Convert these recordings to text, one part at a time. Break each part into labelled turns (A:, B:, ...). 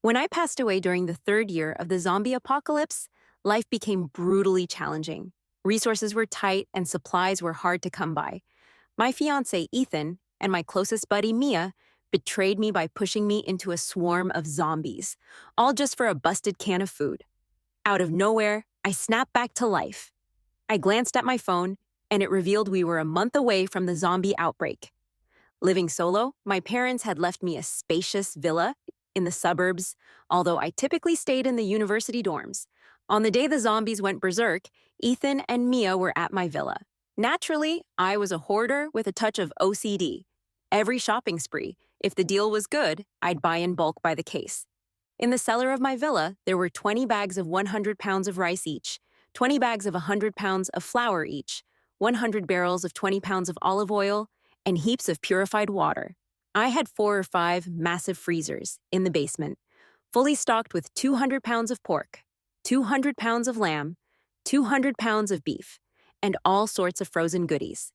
A: When I passed away during the third year of the zombie apocalypse, life became brutally challenging. Resources were tight and supplies were hard to come by. My fiance, Ethan, and my closest buddy, Mia, betrayed me by pushing me into a swarm of zombies, all just for a busted can of food. Out of nowhere, I snapped back to life. I glanced at my phone, and it revealed we were a month away from the zombie outbreak. Living solo, my parents had left me a spacious villa in the suburbs, although I typically stayed in the university dorms. On the day the zombies went berserk, Ethan and Mia were at my villa. Naturally, I was a hoarder with a touch of OCD. Every shopping spree, if the deal was good, I'd buy in bulk by the case. In the cellar of my villa, there were 20 bags of 100 pounds of rice each, 20 bags of 100 pounds of flour each, 100 barrels of 20 pounds of olive oil, and heaps of purified water. I had 4 or 5 massive freezers in the basement, fully stocked with 200 pounds of pork, 200 pounds of lamb, 200 pounds of beef, and all sorts of frozen goodies.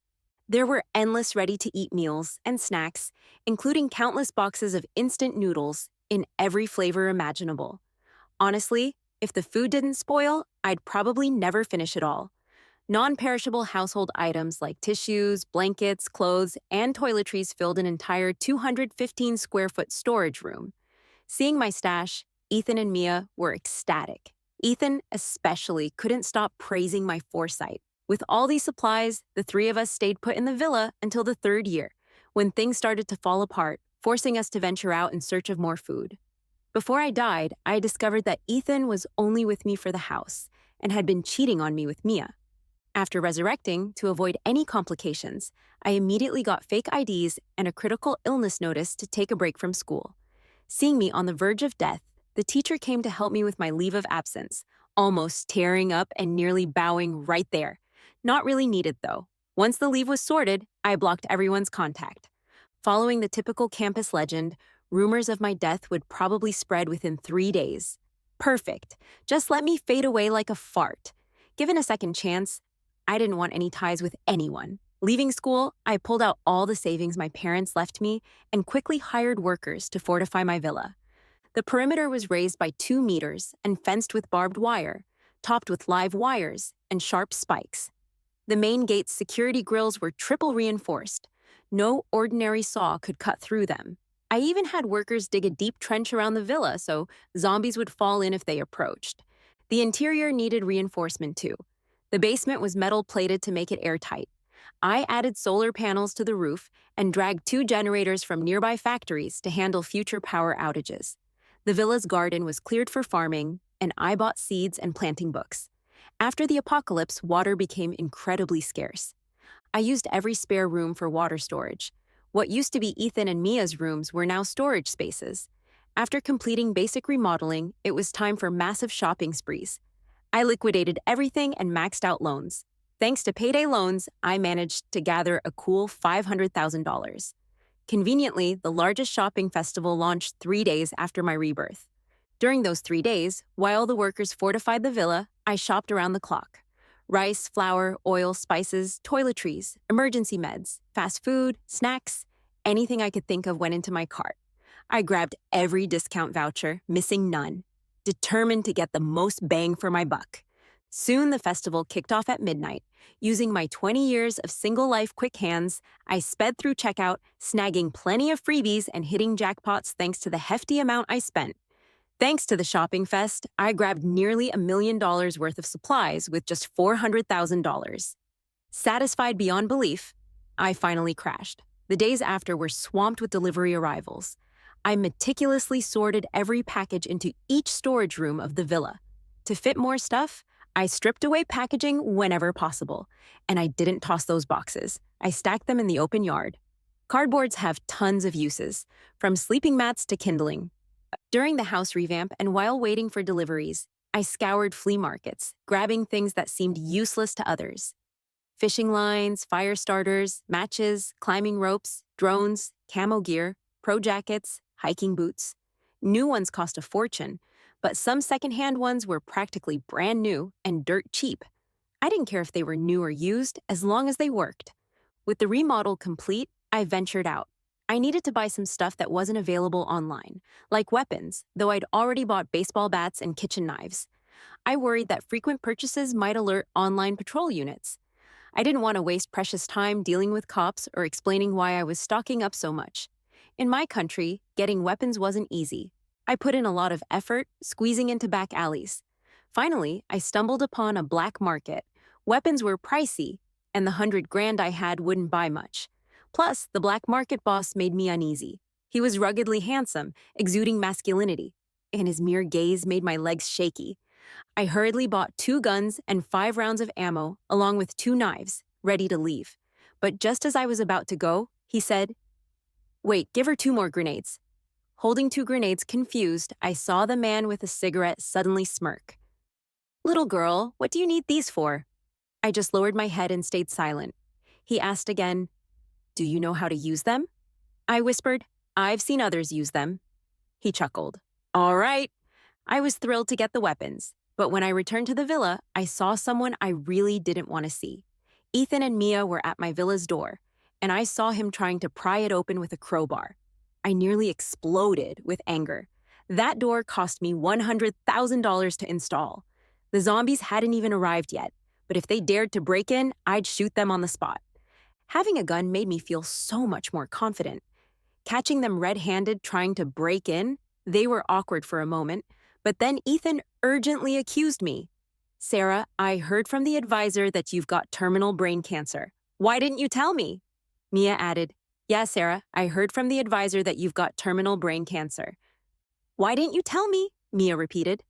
A: There were endless ready-to-eat meals and snacks, including countless boxes of instant noodles in every flavor imaginable. Honestly, if the food didn't spoil, I'd probably never finish it all. Non-perishable household items like tissues, blankets, clothes, and toiletries filled an entire 215-square-foot storage room. Seeing my stash, Ethan and Mia were ecstatic. Ethan especially couldn't stop praising my foresight. With all these supplies, the three of us stayed put in the villa until the third year, when things started to fall apart, forcing us to venture out in search of more food. Before I died, I discovered that Ethan was only with me for the house and had been cheating on me with Mia. After resurrecting, to avoid any complications, I immediately got fake IDs and a critical illness notice to take a break from school. Seeing me on the verge of death, the teacher came to help me with my leave of absence, almost tearing up and nearly bowing right there. Not really needed, though. Once the leave was sorted, I blocked everyone's contact. Following the typical campus legend, rumors of my death would probably spread within 3 days. Perfect. Just let me fade away like a fart. Given a second chance, I didn't want any ties with anyone. Leaving school, I pulled out all the savings my parents left me and quickly hired workers to fortify my villa. The perimeter was raised by 2 meters and fenced with barbed wire, topped with live wires and sharp spikes. The main gate's security grills were triple reinforced. No ordinary saw could cut through them. I even had workers dig a deep trench around the villa so zombies would fall in if they approached. The interior needed reinforcement too. The basement was metal-plated to make it airtight. I added solar panels to the roof and dragged 2 generators from nearby factories to handle future power outages. The villa's garden was cleared for farming, and I bought seeds and planting books. After the apocalypse, water became incredibly scarce. I used every spare room for water storage. What used to be Ethan and Mia's rooms were now storage spaces. After completing basic remodeling, it was time for massive shopping sprees. I liquidated everything and maxed out loans. Thanks to payday loans, I managed to gather a cool $500,000. Conveniently, the largest shopping festival launched 3 days after my rebirth. During those 3 days, while the workers fortified the villa, I shopped around the clock. Rice, flour, oil, spices, toiletries, emergency meds, fast food, snacks, anything I could think of went into my cart. I grabbed every discount voucher, missing none, determined to get the most bang for my buck. Soon the festival kicked off at midnight. Using my 20 years of single-life quick hands, I sped through checkout, snagging plenty of freebies and hitting jackpots thanks to the hefty amount I spent. Thanks to the shopping fest, I grabbed nearly $1 million worth of supplies with just $400,000. Satisfied beyond belief, I finally crashed. The days after were swamped with delivery arrivals. I meticulously sorted every package into each storage room of the villa. To fit more stuff, I stripped away packaging whenever possible, and I didn't toss those boxes. I stacked them in the open yard. Cardboards have tons of uses, from sleeping mats to kindling. During the house revamp and while waiting for deliveries, I scoured flea markets, grabbing things that seemed useless to others. Fishing lines, fire starters, matches, climbing ropes, drones, camo gear, pro jackets, hiking boots. New ones cost a fortune, but some secondhand ones were practically brand new and dirt cheap. I didn't care if they were new or used as long as they worked. With the remodel complete, I ventured out. I needed to buy some stuff that wasn't available online, like weapons, though I'd already bought baseball bats and kitchen knives. I worried that frequent purchases might alert online patrol units. I didn't want to waste precious time dealing with cops or explaining why I was stocking up so much. In my country, getting weapons wasn't easy. I put in a lot of effort, squeezing into back alleys. Finally, I stumbled upon a black market. Weapons were pricey, and the 100 grand I had wouldn't buy much. Plus, the black market boss made me uneasy. He was ruggedly handsome, exuding masculinity, and his mere gaze made my legs shaky. I hurriedly bought 2 guns and 5 rounds of ammo, along with 2 knives, ready to leave. But just as I was about to go, he said, "Wait, give her 2 more grenades." Holding 2 grenades confused, I saw the man with a cigarette suddenly smirk. "Little girl, what do you need these for?" I just lowered my head and stayed silent. He asked again, "Do you know how to use them?" I whispered, "I've seen others use them." He chuckled. "All right." I was thrilled to get the weapons, but when I returned to the villa, I saw someone I really didn't want to see. Ethan and Mia were at my villa's door, and I saw him trying to pry it open with a crowbar. I nearly exploded with anger. That door cost me $100,000 to install. The zombies hadn't even arrived yet, but if they dared to break in, I'd shoot them on the spot. Having a gun made me feel so much more confident. Catching them red-handed trying to break in, they were awkward for a moment, but then Ethan urgently accused me. "Sarah, I heard from the advisor that you've got terminal brain cancer. Why didn't you tell me?" Mia added, "Yeah, Sarah, I heard from the advisor that you've got terminal brain cancer." "Why didn't you tell me?" Mia repeated.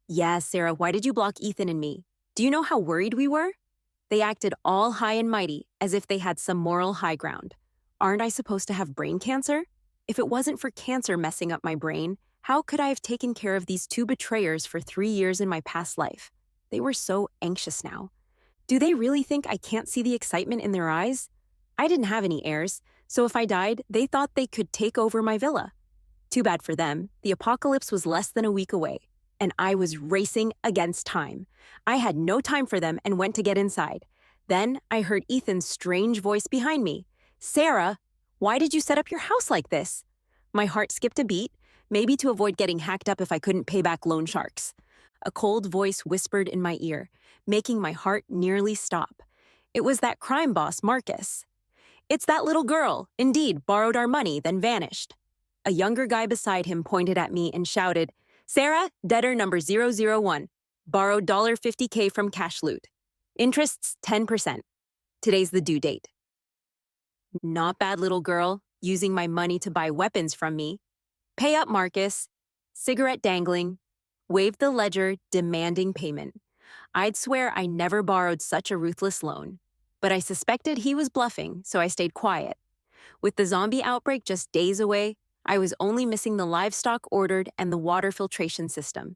A: "Yeah, Sarah, why did you block Ethan and me? Do you know how worried we were?" They acted all high and mighty, as if they had some moral high ground. Aren't I supposed to have brain cancer? If it wasn't for cancer messing up my brain, how could I have taken care of these 2 betrayers for 3 years in my past life? They were so anxious now. Do they really think I can't see the excitement in their eyes? I didn't have any heirs, so if I died, they thought they could take over my villa. Too bad for them, the apocalypse was less than a week away, and I was racing against time. I had no time for them and went to get inside. Then I heard Ethan's strange voice behind me. "Sarah, why did you set up your house like this?" My heart skipped a beat, maybe to avoid getting hacked up if I couldn't pay back loan sharks. A cold voice whispered in my ear, making my heart nearly stop. It was that crime boss, Marcus. "It's that little girl, indeed, borrowed our money, then vanished." A younger guy beside him pointed at me and shouted, "Sarah, debtor number 001, borrowed $50K from cash loot. Interests 10%. Today's the due date." Not bad, little girl, using my money to buy weapons from me. "Pay up, Marcus." Cigarette dangling. Waved the ledger, demanding payment. I'd swear I never borrowed such a ruthless loan. But I suspected he was bluffing, so I stayed quiet. With the zombie outbreak just days away, I was only missing the livestock ordered and the water filtration system.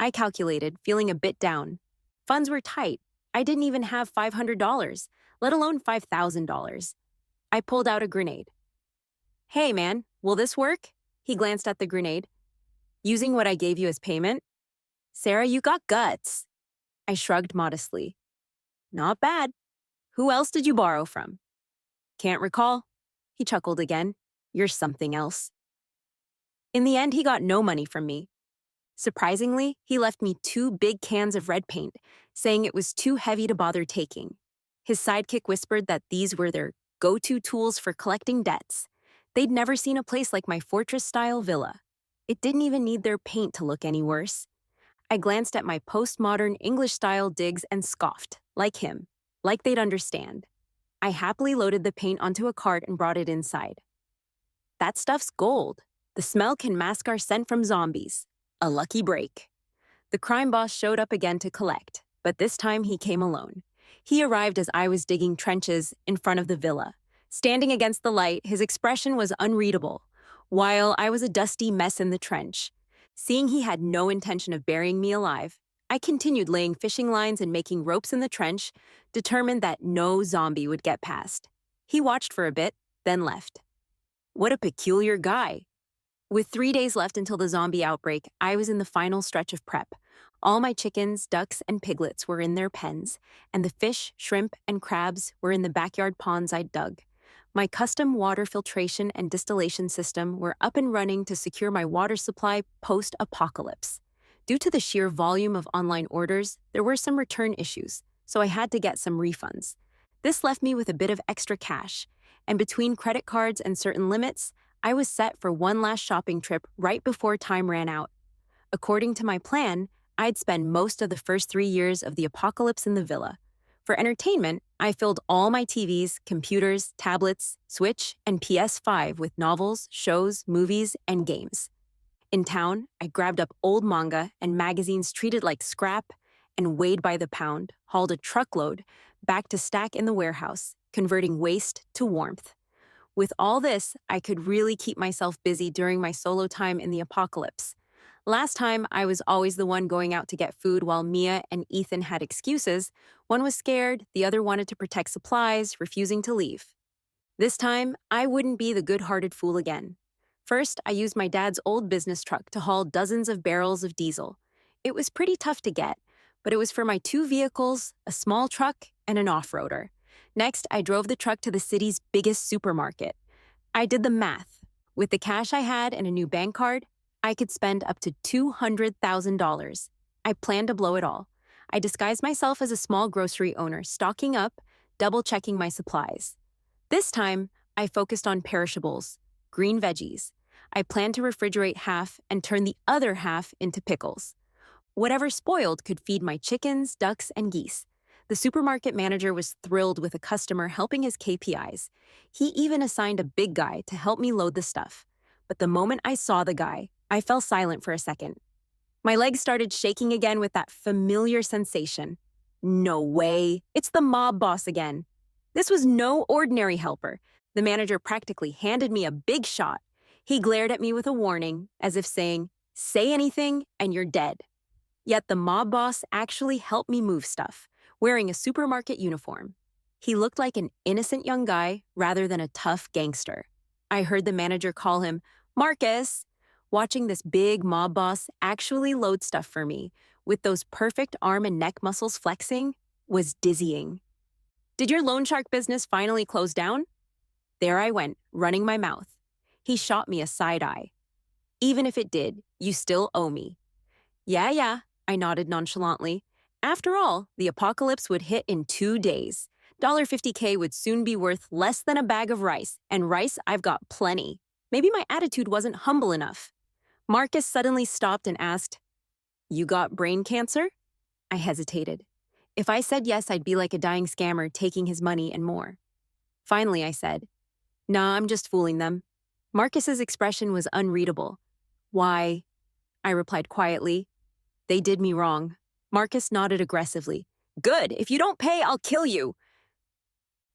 A: I calculated, feeling a bit down. Funds were tight. I didn't even have $500, let alone $5,000. I pulled out a grenade. "Hey, man, will this work?" He glanced at the grenade. "Using what I gave you as payment?" "Sarah, you got guts." I shrugged modestly. "Not bad. Who else did you borrow from?" "Can't recall." He chuckled again. "You're something else." In the end, he got no money from me. Surprisingly, he left me 2 big cans of red paint, saying it was too heavy to bother taking. His sidekick whispered that these were their go-to tools for collecting debts. They'd never seen a place like my fortress-style villa. It didn't even need their paint to look any worse. I glanced at my postmodern English-style digs and scoffed, like him, like they'd understand. I happily loaded the paint onto a cart and brought it inside. That stuff's gold. The smell can mask our scent from zombies. A lucky break. The crime boss showed up again to collect, but this time he came alone. He arrived as I was digging trenches in front of the villa. Standing against the light, his expression was unreadable, while I was a dusty mess in the trench. Seeing he had no intention of burying me alive, I continued laying fishing lines and making ropes in the trench, determined that no zombie would get past. He watched for a bit, then left. What a peculiar guy. With 3 days left until the zombie outbreak, I was in the final stretch of prep. All my chickens, ducks, and piglets were in their pens, and the fish, shrimp, and crabs were in the backyard ponds I'd dug. My custom water filtration and distillation system were up and running to secure my water supply post-apocalypse. Due to the sheer volume of online orders, there were some return issues, so I had to get some refunds. This left me with a bit of extra cash, and between credit cards and certain limits, I was set for one last shopping trip right before time ran out. According to my plan, I'd spend most of the first 3 years of the apocalypse in the villa. For entertainment, I filled all my TVs, computers, tablets, Switch, and PS5 with novels, shows, movies, and games. In town, I grabbed up old manga and magazines treated like scrap and weighed by the pound, hauled a truckload back to stack in the warehouse, converting waste to warmth. With all this, I could really keep myself busy during my solo time in the apocalypse. Last time, I was always the one going out to get food while Mia and Ethan had excuses. One was scared, the other wanted to protect supplies, refusing to leave. This time, I wouldn't be the good-hearted fool again. First, I used my dad's old business truck to haul dozens of barrels of diesel. It was pretty tough to get, but it was for my 2 vehicles, a small truck, and an off-roader. Next, I drove the truck to the city's biggest supermarket. I did the math. With the cash I had and a new bank card, I could spend up to $200,000. I planned to blow it all. I disguised myself as a small grocery owner, stocking up, double-checking my supplies. This time, I focused on perishables, green veggies. I planned to refrigerate half and turn the other half into pickles. Whatever spoiled could feed my chickens, ducks, and geese. The supermarket manager was thrilled with a customer helping his KPIs. He even assigned a big guy to help me load the stuff. But the moment I saw the guy, I fell silent for a second. My legs started shaking again with that familiar sensation. No way, it's the mob boss again. This was no ordinary helper. The manager practically handed me a big shot. He glared at me with a warning, as if saying, "Say anything and you're dead." Yet the mob boss actually helped me move stuff, wearing a supermarket uniform. He looked like an innocent young guy rather than a tough gangster. I heard the manager call him Marcus. Watching this big mob boss actually load stuff for me, with those perfect arm and neck muscles flexing, was dizzying. "Did your loan shark business finally close down?" There I went, running my mouth. He shot me a side eye. "Even if it did, you still owe me." Yeah, I nodded nonchalantly. After all, the apocalypse would hit in 2 days. $50K would soon be worth less than a bag of rice, and rice I've got plenty. Maybe my attitude wasn't humble enough. Marcus suddenly stopped and asked, "You got brain cancer?" I hesitated. If I said yes, I'd be like a dying scammer taking his money and more. Finally, I said, "Nah, I'm just fooling them." Marcus's expression was unreadable. "Why?" I replied quietly. "They did me wrong." Marcus nodded aggressively. "Good, if you don't pay, I'll kill you."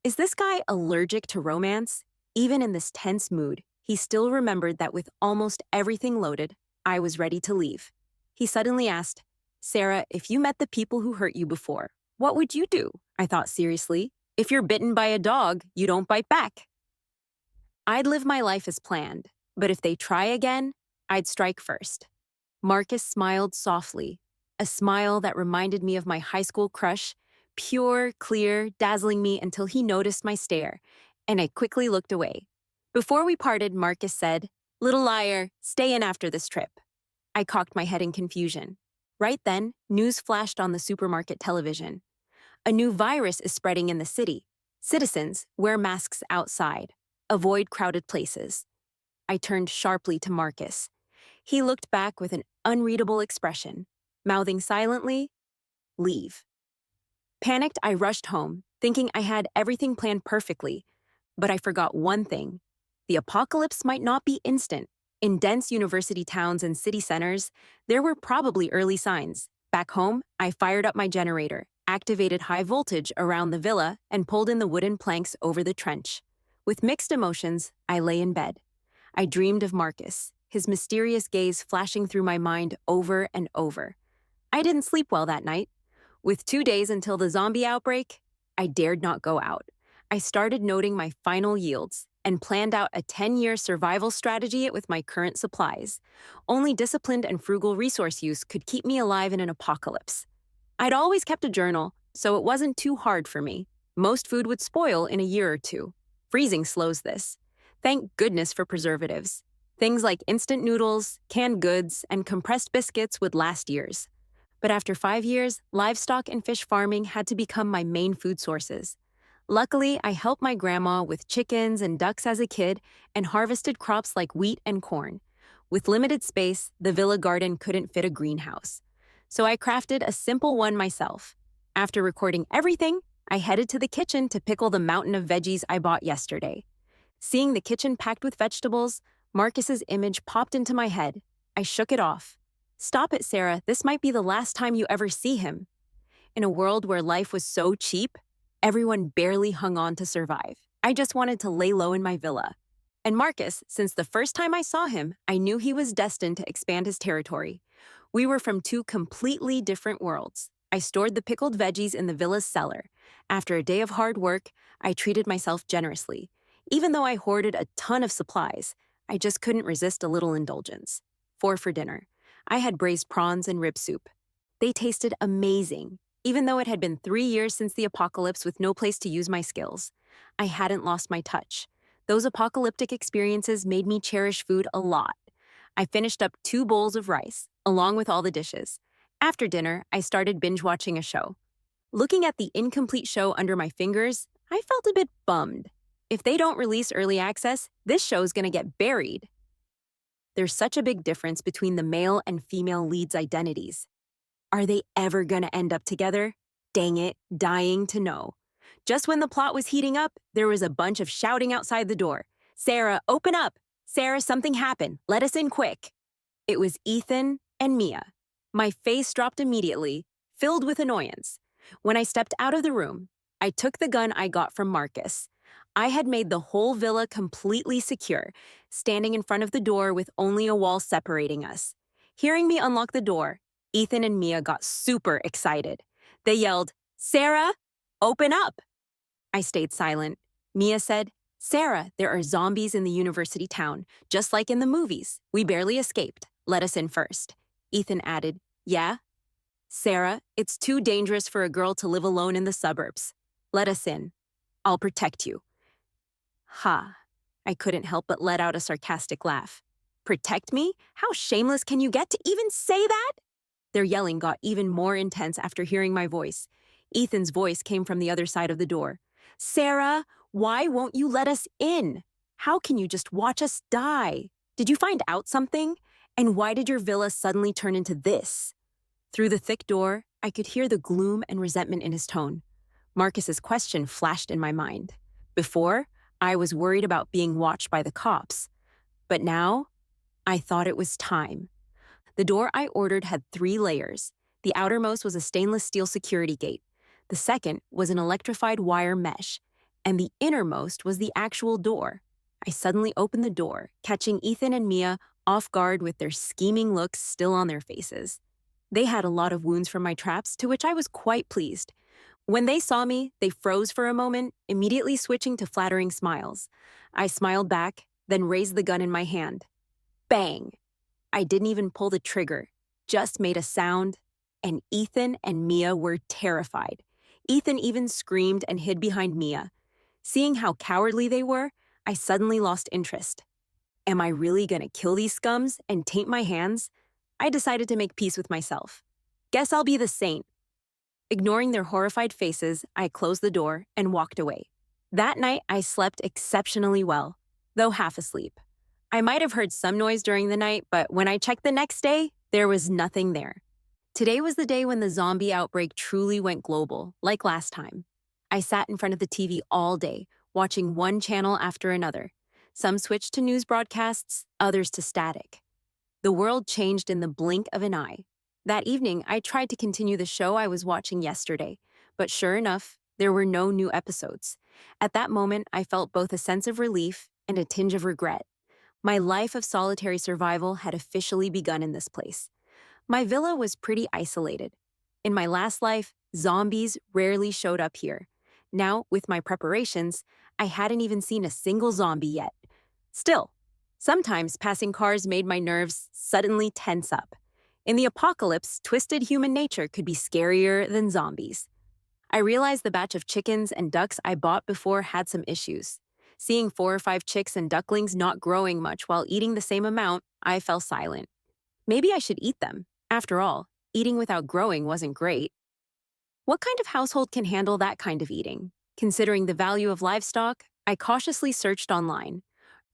A: Is this guy allergic to romance? Even in this tense mood, he still remembered that with almost everything loaded, I was ready to leave. He suddenly asked, "Sarah, if you met the people who hurt you before, what would you do?" I thought seriously. "If you're bitten by a dog, you don't bite back." I'd live my life as planned, but if they try again, I'd strike first. Marcus smiled softly, a smile that reminded me of my high school crush, pure, clear, dazzling me until he noticed my stare, and I quickly looked away. Before we parted, Marcus said, "Little liar, stay in after this trip." I cocked my head in confusion. Right then, news flashed on the supermarket television. A new virus is spreading in the city. Citizens, wear masks outside. Avoid crowded places. I turned sharply to Marcus. He looked back with an unreadable expression, mouthing silently, "Leave." Panicked, I rushed home, thinking I had everything planned perfectly. But I forgot one thing. The apocalypse might not be instant. In dense university towns and city centers, there were probably early signs. Back home, I fired up my generator, activated high voltage around the villa, and pulled in the wooden planks over the trench. With mixed emotions, I lay in bed. I dreamed of Marcus, his mysterious gaze flashing through my mind over and over. I didn't sleep well that night. With 2 days until the zombie outbreak, I dared not go out. I started noting my final yields and planned out a 10-year survival strategy with my current supplies. Only disciplined and frugal resource use could keep me alive in an apocalypse. I'd always kept a journal, so it wasn't too hard for me. Most food would spoil in a year or two. Freezing slows this. Thank goodness for preservatives. Things like instant noodles, canned goods, and compressed biscuits would last years. But after 5 years, livestock and fish farming had to become my main food sources. Luckily, I helped my grandma with chickens and ducks as a kid and harvested crops like wheat and corn. With limited space, the villa garden couldn't fit a greenhouse. So I crafted a simple one myself. After recording everything, I headed to the kitchen to pickle the mountain of veggies I bought yesterday. Seeing the kitchen packed with vegetables, Marcus's image popped into my head. I shook it off. Stop it, Sarah. This might be the last time you ever see him. In a world where life was so cheap, everyone barely hung on to survive. I just wanted to lay low in my villa. And Marcus, since the first time I saw him, I knew he was destined to expand his territory. We were from two completely different worlds. I stored the pickled veggies in the villa's cellar. After a day of hard work, I treated myself generously. Even though I hoarded a ton of supplies, I just couldn't resist a little indulgence. For dinner, I had braised prawns and rib soup. They tasted amazing. Even though it had been 3 years since the apocalypse with no place to use my skills, I hadn't lost my touch. Those apocalyptic experiences made me cherish food a lot. I finished up 2 bowls of rice, along with all the dishes. After dinner, I started binge-watching a show. Looking at the incomplete show under my fingers, I felt a bit bummed. If they don't release early access, this show's gonna get buried. There's such a big difference between the male and female leads' identities. Are they ever gonna end up together? Dang it, dying to know. Just when the plot was heating up, there was a bunch of shouting outside the door. Sarah, open up! Sarah, something happened. Let us in quick. It was Ethan and Mia. My face dropped immediately, filled with annoyance. When I stepped out of the room, I took the gun I got from Marcus. I had made the whole villa completely secure, standing in front of the door with only a wall separating us. Hearing me unlock the door, Ethan and Mia got super excited. They yelled, Sarah, open up! I stayed silent. Mia said, Sarah, there are zombies in the university town, just like in the movies. We barely escaped. Let us in first. Ethan added, yeah? Sarah, it's too dangerous for a girl to live alone in the suburbs. Let us in. I'll protect you. Ha. I couldn't help but let out a sarcastic laugh. Protect me? How shameless can you get to even say that? Their yelling got even more intense after hearing my voice. Ethan's voice came from the other side of the door. Sarah, why won't you let us in? How can you just watch us die? Did you find out something? And why did your villa suddenly turn into this? Through the thick door, I could hear the gloom and resentment in his tone. Marcus's question flashed in my mind. Before, I was worried about being watched by the cops. But now, I thought it was time. The door I ordered had 3 layers. The outermost was a stainless steel security gate. The second was an electrified wire mesh. And the innermost was the actual door. I suddenly opened the door, catching Ethan and Mia off guard with their scheming looks still on their faces. They had a lot of wounds from my traps, to which I was quite pleased. When they saw me, they froze for a moment, immediately switching to flattering smiles. I smiled back, then raised the gun in my hand. Bang! I didn't even pull the trigger, just made a sound, and Ethan and Mia were terrified. Ethan even screamed and hid behind Mia. Seeing how cowardly they were, I suddenly lost interest. Am I really gonna kill these scums and taint my hands? I decided to make peace with myself. Guess I'll be the saint. Ignoring their horrified faces, I closed the door and walked away. That night, I slept exceptionally well, though half asleep. I might have heard some noise during the night, but when I checked the next day, there was nothing there. Today was the day when the zombie outbreak truly went global, like last time. I sat in front of the TV all day, watching one channel after another. Some switched to news broadcasts, others to static. The world changed in the blink of an eye. That evening, I tried to continue the show I was watching yesterday, but sure enough, there were no new episodes. At that moment, I felt both a sense of relief and a tinge of regret. My life of solitary survival had officially begun in this place. My villa was pretty isolated. In my last life, zombies rarely showed up here. Now, with my preparations, I hadn't even seen a single zombie yet. Still, sometimes passing cars made my nerves suddenly tense up. In the apocalypse, twisted human nature could be scarier than zombies. I realized the batch of chickens and ducks I bought before had some issues. Seeing 4 or 5 chicks and ducklings not growing much while eating the same amount, I fell silent. Maybe I should eat them. After all, eating without growing wasn't great. What kind of household can handle that kind of eating? Considering the value of livestock, I cautiously searched online.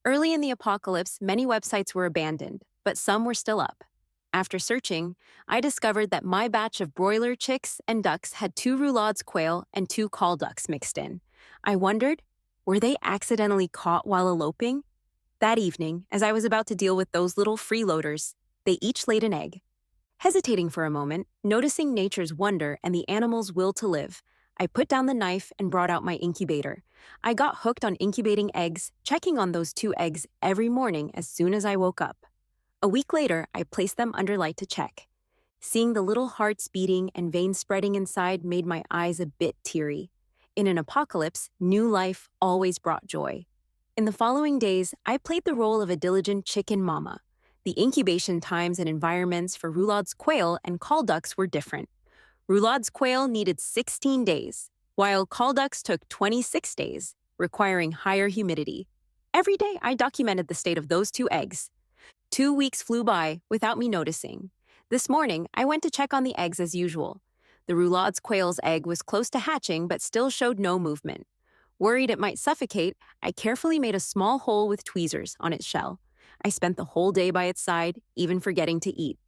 A: Early in the apocalypse, many websites were abandoned, but some were still up. After searching, I discovered that my batch of broiler chicks and ducks had 2 roulades quail and 2 call ducks mixed in. I wondered, were they accidentally caught while eloping? That evening, as I was about to deal with those little freeloaders, they each laid an egg. Hesitating for a moment, noticing nature's wonder and the animal's will to live, I put down the knife and brought out my incubator. I got hooked on incubating eggs, checking on those 2 eggs every morning as soon as I woke up. A week later, I placed them under light to check. Seeing the little hearts beating and veins spreading inside made my eyes a bit teary. In an apocalypse, new life always brought joy. In the following days, I played the role of a diligent chicken mama. The incubation times and environments for roulades quail and call ducks were different. Roulades quail needed 16 days, while call ducks took 26 days, requiring higher humidity. Every day, I documented the state of those 2 eggs. 2 weeks flew by without me noticing. This morning, I went to check on the eggs as usual. The roulades quail's egg was close to hatching but still showed no movement. Worried it might suffocate, I carefully made a small hole with tweezers on its shell. I spent the whole day by its side, even forgetting to eat.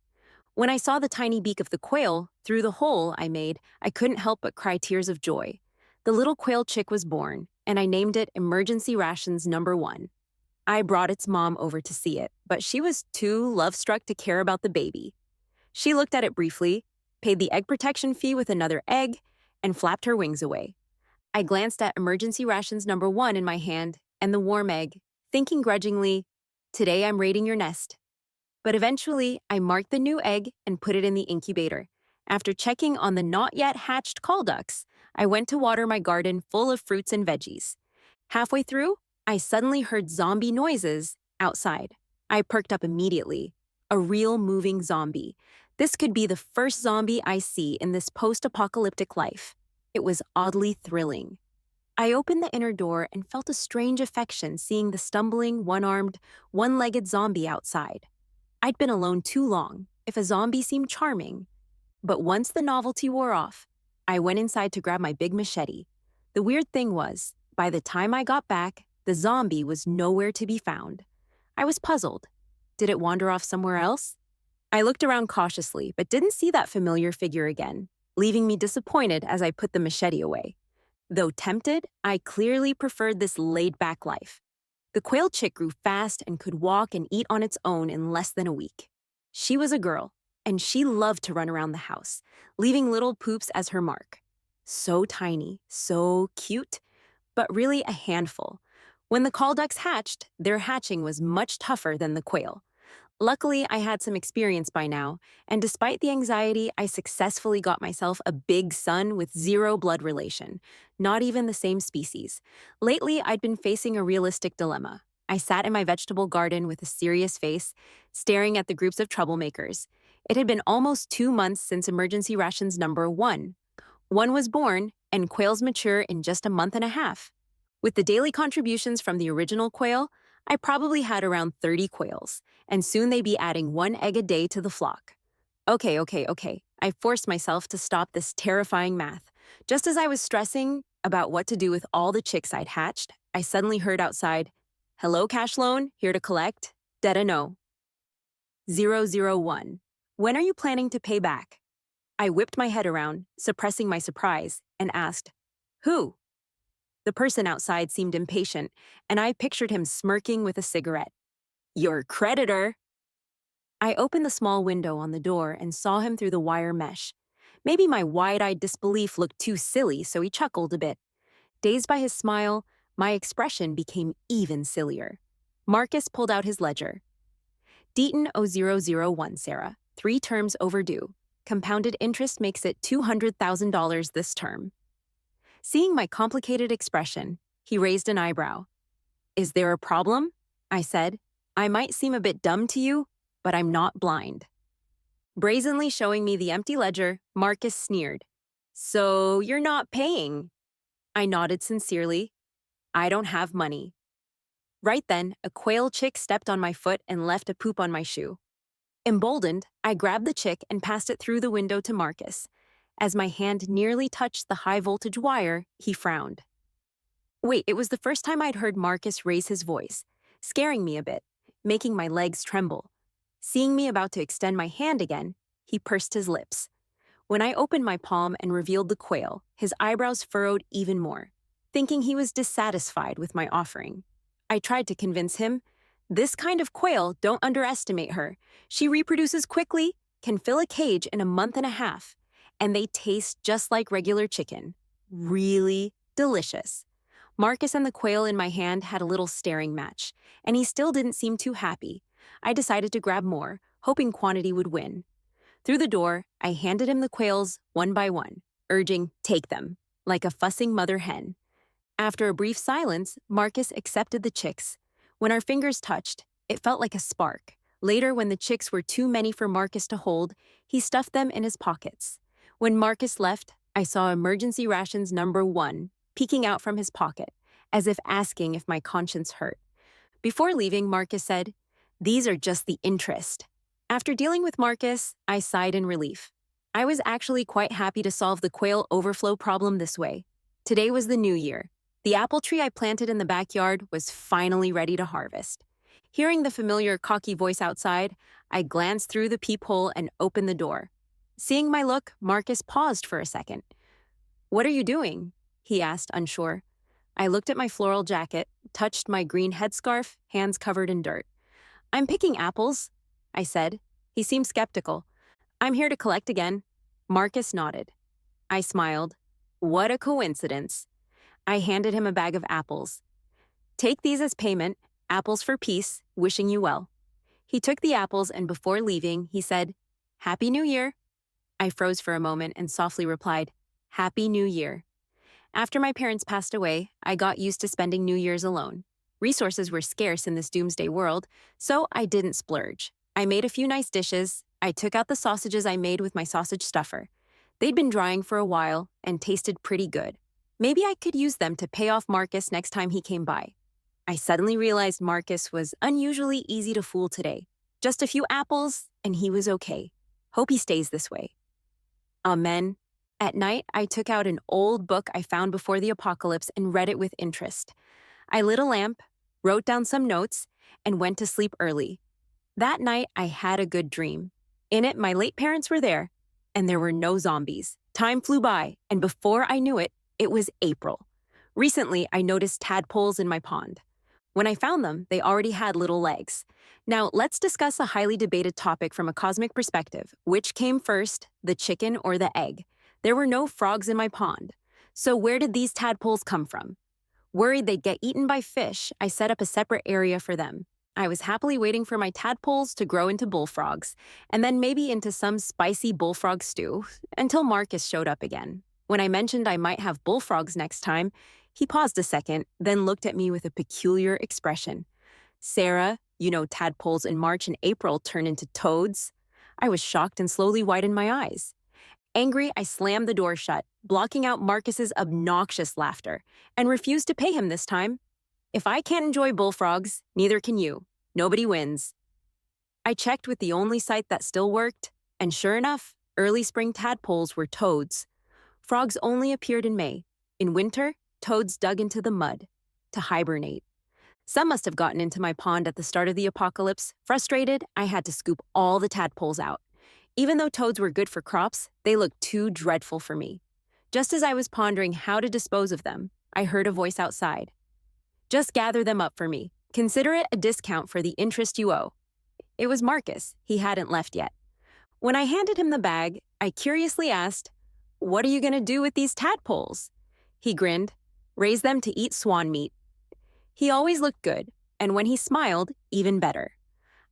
A: When I saw the tiny beak of the quail through the hole I made, I couldn't help but cry tears of joy. The little quail chick was born, and I named it Emergency Rations Number 1. I brought its mom over to see it, but she was too love-struck to care about the baby. She looked at it briefly, paid the egg protection fee with another egg, and flapped her wings away. I glanced at Emergency Rations Number 1 in my hand and the warm egg, thinking grudgingly, "Today I'm raiding your nest." But eventually, I marked the new egg and put it in the incubator. After checking on the not yet hatched call ducks, I went to water my garden full of fruits and veggies. Halfway through, I suddenly heard zombie noises outside. I perked up immediately. A real moving zombie. This could be the first zombie I see in this post-apocalyptic life. It was oddly thrilling. I opened the inner door and felt a strange affection seeing the stumbling, one-armed, one-legged zombie outside. I'd been alone too long, if a zombie seemed charming. But once the novelty wore off, I went inside to grab my big machete. The weird thing was, by the time I got back, the zombie was nowhere to be found. I was puzzled. Did it wander off somewhere else? I looked around cautiously, but didn't see that familiar figure again, leaving me disappointed as I put the machete away. Though tempted, I clearly preferred this laid-back life. The quail chick grew fast and could walk and eat on its own in less than a week. She was a girl, and she loved to run around the house, leaving little poops as her mark. So tiny, so cute, but really a handful. When the call ducks hatched, their hatching was much tougher than the quail. Luckily, I had some experience by now, and despite the anxiety, I successfully got myself a big son with 0 blood relation, not even the same species. Lately, I'd been facing a realistic dilemma. I sat in my vegetable garden with a serious face, staring at the groups of troublemakers. It had been almost 2 months since Emergency Rations Number 1. One was born, and quails mature in just a month and a half. With the daily contributions from the original quail, I probably had around 30 quails, and soon they'd be adding 1 egg a day to the flock. Okay. I forced myself to stop this terrifying math. Just as I was stressing about what to do with all the chicks I'd hatched, I suddenly heard outside, "Hello, cash loan, here to collect? Detta no. 001. When are you planning to pay back?" I whipped my head around, suppressing my surprise, and asked, "Who?" The person outside seemed impatient, and I pictured him smirking with a cigarette. "Your creditor." I opened the small window on the door and saw him through the wire mesh. Maybe my wide-eyed disbelief looked too silly, so he chuckled a bit. Dazed by his smile, my expression became even sillier. Marcus pulled out his ledger. Deaton 0001, Sarah. 3 terms overdue. Compounded interest makes it $200,000 this term. Seeing my complicated expression, he raised an eyebrow. "Is there a problem?" I said. "I might seem a bit dumb to you, but I'm not blind." Brazenly showing me the empty ledger, Marcus sneered. "So you're not paying?" I nodded sincerely. "I don't have money." Right then, a quail chick stepped on my foot and left a poop on my shoe. Emboldened, I grabbed the chick and passed it through the window to Marcus. As my hand nearly touched the high-voltage wire, he frowned. Wait, it was the first time I'd heard Marcus raise his voice, scaring me a bit, making my legs tremble. Seeing me about to extend my hand again, he pursed his lips. When I opened my palm and revealed the quail, his eyebrows furrowed even more, thinking he was dissatisfied with my offering. I tried to convince him, "This kind of quail, don't underestimate her. She reproduces quickly, can fill a cage in a month and a half, and they taste just like regular chicken. Really delicious." Marcus and the quail in my hand had a little staring match, and he still didn't seem too happy. I decided to grab more, hoping quantity would win. Through the door, I handed him the quails one by one, urging, "Take them," like a fussing mother hen. After a brief silence, Marcus accepted the chicks. When our fingers touched, it felt like a spark. Later, when the chicks were too many for Marcus to hold, he stuffed them in his pockets. When Marcus left, I saw emergency rations number 1 peeking out from his pocket, as if asking if my conscience hurt. Before leaving, Marcus said, "These are just the interest." After dealing with Marcus, I sighed in relief. I was actually quite happy to solve the quail overflow problem this way. Today was the new year. The apple tree I planted in the backyard was finally ready to harvest. Hearing the familiar cocky voice outside, I glanced through the peephole and opened the door. Seeing my look, Marcus paused for a second. "What are you doing?" he asked, unsure. I looked at my floral jacket, touched my green headscarf, hands covered in dirt. "I'm picking apples," I said. He seemed skeptical. "I'm here to collect again." Marcus nodded. I smiled. What a coincidence. I handed him a bag of apples. "Take these as payment, apples for peace, wishing you well." He took the apples and before leaving, he said, "Happy New Year." I froze for a moment and softly replied, "Happy New Year." After my parents passed away, I got used to spending New Year's alone. Resources were scarce in this doomsday world, so I didn't splurge. I made a few nice dishes. I took out the sausages I made with my sausage stuffer. They'd been drying for a while and tasted pretty good. Maybe I could use them to pay off Marcus next time he came by. I suddenly realized Marcus was unusually easy to fool today. Just a few apples, and he was okay. Hope he stays this way. Amen. At night, I took out an old book I found before the apocalypse and read it with interest. I lit a lamp, wrote down some notes, and went to sleep early. That night, I had a good dream. In it, my late parents were there, and there were no zombies. Time flew by, and before I knew it, it was April. Recently, I noticed tadpoles in my pond. When I found them, they already had little legs. Now, let's discuss a highly debated topic from a cosmic perspective. Which came first, the chicken or the egg? There were no frogs in my pond. So where did these tadpoles come from? Worried they'd get eaten by fish, I set up a separate area for them. I was happily waiting for my tadpoles to grow into bullfrogs, and then maybe into some spicy bullfrog stew, until Marcus showed up again. When I mentioned I might have bullfrogs next time, he paused a second, then looked at me with a peculiar expression. "Sarah, you know tadpoles in March and April turn into toads." I was shocked and slowly widened my eyes. Angry, I slammed the door shut, blocking out Marcus's obnoxious laughter, and refused to pay him this time. If I can't enjoy bullfrogs, neither can you. Nobody wins. I checked with the only site that still worked, and sure enough, early spring tadpoles were toads. Frogs only appeared in May. In winter, toads dug into the mud to hibernate. Some must have gotten into my pond at the start of the apocalypse. Frustrated, I had to scoop all the tadpoles out. Even though toads were good for crops, they looked too dreadful for me. Just as I was pondering how to dispose of them, I heard a voice outside. "Just gather them up for me. Consider it a discount for the interest you owe." It was Marcus. He hadn't left yet. When I handed him the bag, I curiously asked, "What are you going to do with these tadpoles?" He grinned. "Raise them to eat swan meat." He always looked good, and when he smiled, even better.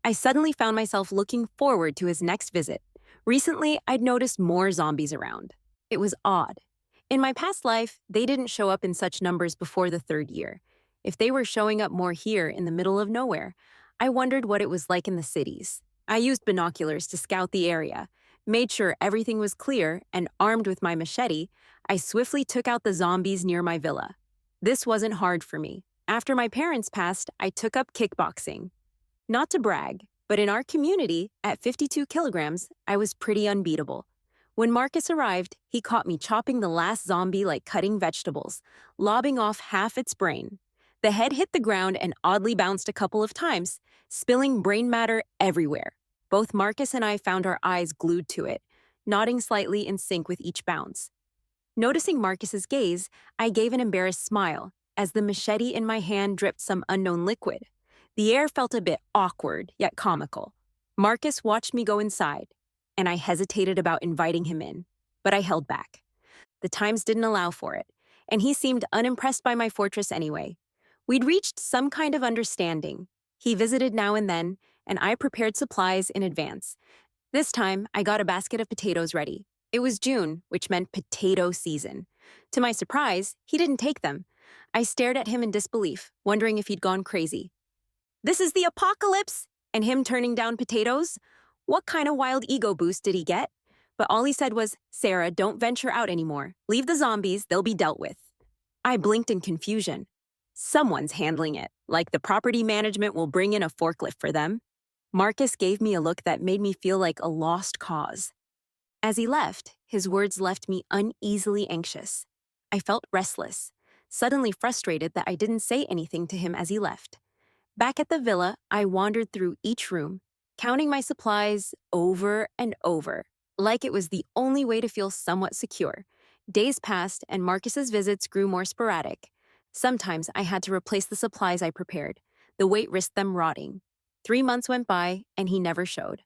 A: I suddenly found myself looking forward to his next visit. Recently, I'd noticed more zombies around. It was odd. In my past life, they didn't show up in such numbers before the 3rd year. If they were showing up more here in the middle of nowhere, I wondered what it was like in the cities. I used binoculars to scout the area, made sure everything was clear, and armed with my machete, I swiftly took out the zombies near my villa. This wasn't hard for me. After my parents passed, I took up kickboxing. Not to brag, but in our community, at 52 kilograms, I was pretty unbeatable. When Marcus arrived, he caught me chopping the last zombie like cutting vegetables, lobbing off half its brain. The head hit the ground and oddly bounced a couple of times, spilling brain matter everywhere. Both Marcus and I found our eyes glued to it, nodding slightly in sync with each bounce. Noticing Marcus's gaze, I gave an embarrassed smile as the machete in my hand dripped some unknown liquid. The air felt a bit awkward, yet comical. Marcus watched me go inside, and I hesitated about inviting him in, but I held back. The times didn't allow for it, and he seemed unimpressed by my fortress anyway. We'd reached some kind of understanding. He visited now and then, and I prepared supplies in advance. This time, I got a basket of potatoes ready. It was June, which meant potato season. To my surprise, he didn't take them. I stared at him in disbelief, wondering if he'd gone crazy. "This is the apocalypse!" And him turning down potatoes? What kind of wild ego boost did he get? But all he said was, "Sarah, don't venture out anymore. Leave the zombies, they'll be dealt with." I blinked in confusion. Someone's handling it, like the property management will bring in a forklift for them. Marcus gave me a look that made me feel like a lost cause. As he left, his words left me uneasily anxious. I felt restless, suddenly frustrated that I didn't say anything to him as he left. Back at the villa, I wandered through each room, counting my supplies over and over, like it was the only way to feel somewhat secure. Days passed, and Marcus's visits grew more sporadic. Sometimes I had to replace the supplies I prepared. The weight risked them rotting. 3 months went by, and he never showed.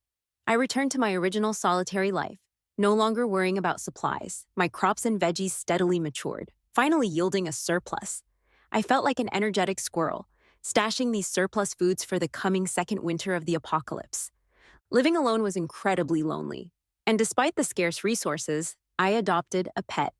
A: I returned to my original solitary life, no longer worrying about supplies. My crops and veggies steadily matured, finally yielding a surplus. I felt like an energetic squirrel, stashing these surplus foods for the coming second winter of the apocalypse. Living alone was incredibly lonely, and despite the scarce resources, I adopted a pet.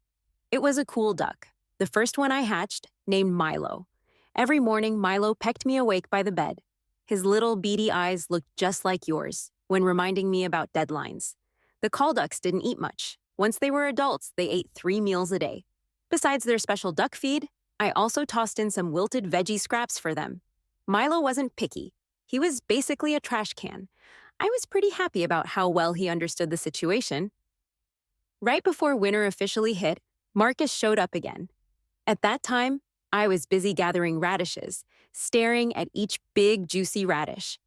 A: It was a cool duck, the first one I hatched, named Milo. Every morning, Milo pecked me awake by the bed. His little beady eyes looked just like yours when reminding me about deadlines. The call ducks didn't eat much. Once they were adults, they ate 3 meals a day. Besides their special duck feed, I also tossed in some wilted veggie scraps for them. Milo wasn't picky. He was basically a trash can. I was pretty happy about how well he understood the situation. Right before winter officially hit, Marcus showed up again. At that time, I was busy gathering radishes, staring at each big, juicy radish.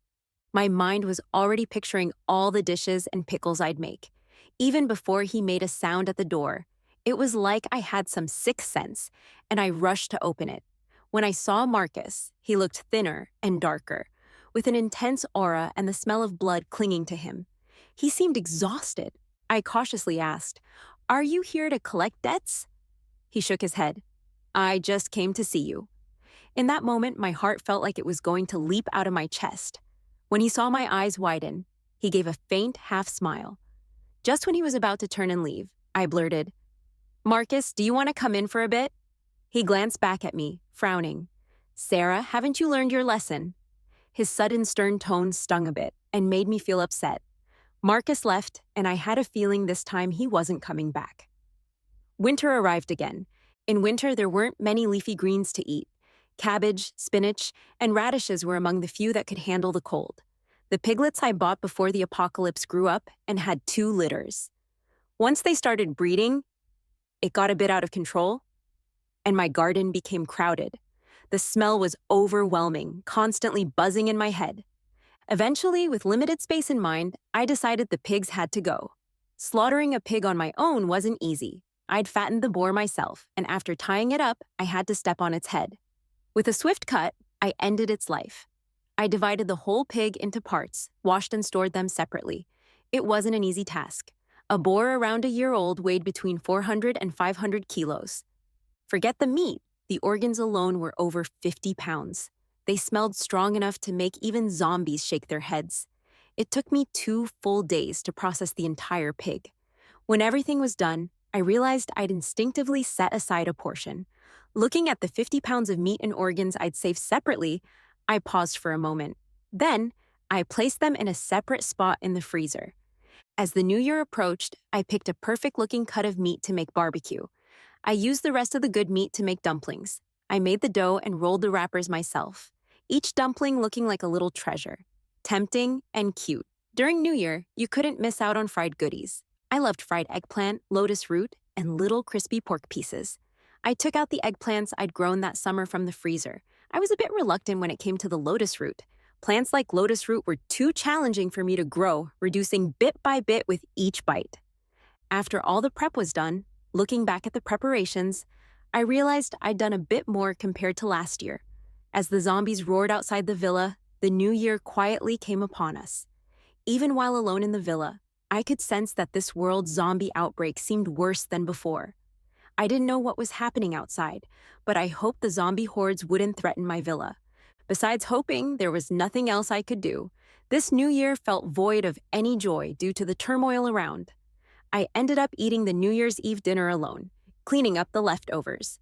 A: My mind was already picturing all the dishes and pickles I'd make. Even before he made a sound at the door, it was like I had some sixth sense, and I rushed to open it. When I saw Marcus, he looked thinner and darker, with an intense aura and the smell of blood clinging to him. He seemed exhausted. I cautiously asked, "Are you here to collect debts?" He shook his head. "I just came to see you." In that moment, my heart felt like it was going to leap out of my chest. When he saw my eyes widen, he gave a faint half smile. Just when he was about to turn and leave, I blurted, "Marcus, do you want to come in for a bit?" He glanced back at me, frowning. "Sarah, haven't you learned your lesson?" His sudden stern tone stung a bit and made me feel upset. Marcus left, and I had a feeling this time he wasn't coming back. Winter arrived again. In winter, there weren't many leafy greens to eat. Cabbage, spinach, and radishes were among the few that could handle the cold. The piglets I bought before the apocalypse grew up and had 2 litters. Once they started breeding, it got a bit out of control, and my garden became crowded. The smell was overwhelming, constantly buzzing in my head. Eventually, with limited space in mind, I decided the pigs had to go. Slaughtering a pig on my own wasn't easy. I'd fattened the boar myself, and after tying it up, I had to step on its head. With a swift cut, I ended its life. I divided the whole pig into parts, washed and stored them separately. It wasn't an easy task. A boar around a year old weighed between 400 and 500 kilos. Forget the meat. The organs alone were over 50 pounds. They smelled strong enough to make even zombies shake their heads. It took me 2 full days to process the entire pig. When everything was done, I realized I'd instinctively set aside a portion. Looking at the 50 pounds of meat and organs I'd saved separately, I paused for a moment. Then, I placed them in a separate spot in the freezer. As the new year approached, I picked a perfect-looking cut of meat to make barbecue. I used the rest of the good meat to make dumplings. I made the dough and rolled the wrappers myself, each dumpling looking like a little treasure, tempting and cute. During New Year, you couldn't miss out on fried goodies. I loved fried eggplant, lotus root, and little crispy pork pieces. I took out the eggplants I'd grown that summer from the freezer. I was a bit reluctant when it came to the lotus root. Plants like lotus root were too challenging for me to grow, reducing bit by bit with each bite. After all the prep was done, looking back at the preparations, I realized I'd done a bit more compared to last year. As the zombies roared outside the villa, the new year quietly came upon us. Even while alone in the villa, I could sense that this world's zombie outbreak seemed worse than before. I didn't know what was happening outside, but I hoped the zombie hordes wouldn't threaten my villa. Besides hoping, there was nothing else I could do. This new year felt void of any joy due to the turmoil around. I ended up eating the New Year's Eve dinner alone, cleaning up the leftovers.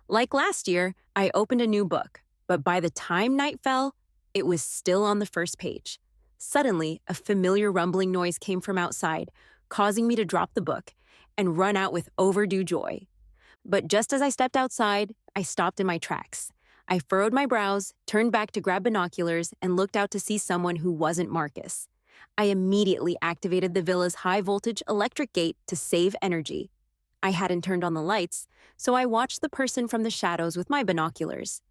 A: Like last year, I opened a new book, but by the time night fell, it was still on the first page. Suddenly, a familiar rumbling noise came from outside, causing me to drop the book and run out with overdue joy. But just as I stepped outside, I stopped in my tracks. I furrowed my brows, turned back to grab binoculars, and looked out to see someone who wasn't Marcus. I immediately activated the villa's high-voltage electric gate to save energy. I hadn't turned on the lights, so I watched the person from the shadows with my binoculars.